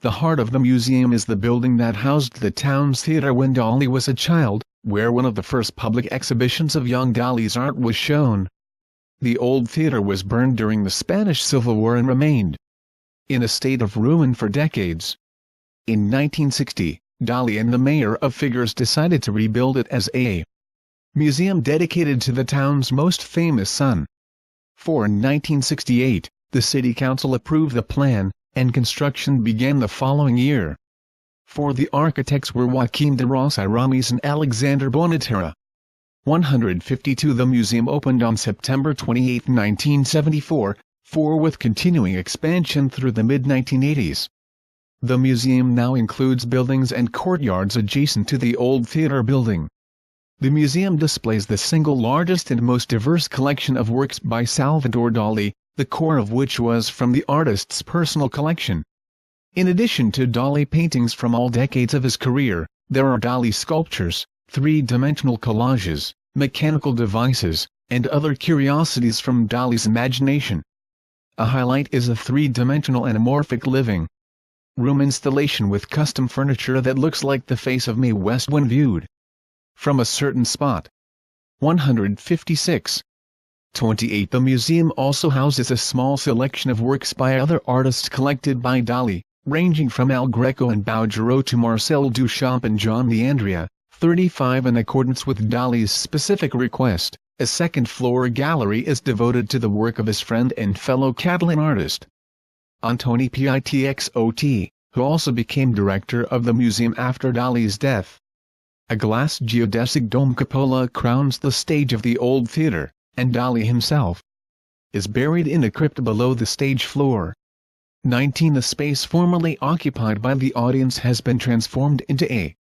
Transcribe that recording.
The heart of the museum is the building that housed the town's theater when Dali was a child, where one of the first public exhibitions of young Dali's art was shown. The old theater was burned during the Spanish Civil War and remained in a state of ruin for decades. In 1960, Dali and the mayor of Figueras decided to rebuild it as a museum dedicated to the town's most famous son. For in 1968, the city council approved the plan, and construction began the following year. For the architects were Joaquim de Rossi Ramis and Alexander Bonatera. 152 The museum opened on September 28, 1974, with continuing expansion through the mid-1980s. The museum now includes buildings and courtyards adjacent to the old theater building. The museum displays the single largest and most diverse collection of works by Salvador Dali, the core of which was from the artist's personal collection. In addition to Dali paintings from all decades of his career, there are Dali sculptures, three-dimensional collages, mechanical devices, and other curiosities from Dali's imagination. A highlight is a three-dimensional anamorphic living room installation with custom furniture that looks like the face of Mae West when viewed from a certain spot. 156. 28 The museum also houses a small selection of works by other artists collected by Dali, ranging from El Greco and Bouguereau to Marcel Duchamp and John Leandria. 35 In accordance with Dali's specific request, a second-floor gallery is devoted to the work of his friend and fellow Catalan artist, Antoni Pitxot, who also became director of the museum after Dali's death. A glass geodesic dome cupola crowns the stage of the old theater, and Dali himself is buried in a crypt below the stage floor. 19 The space formerly occupied by the audience has been transformed into a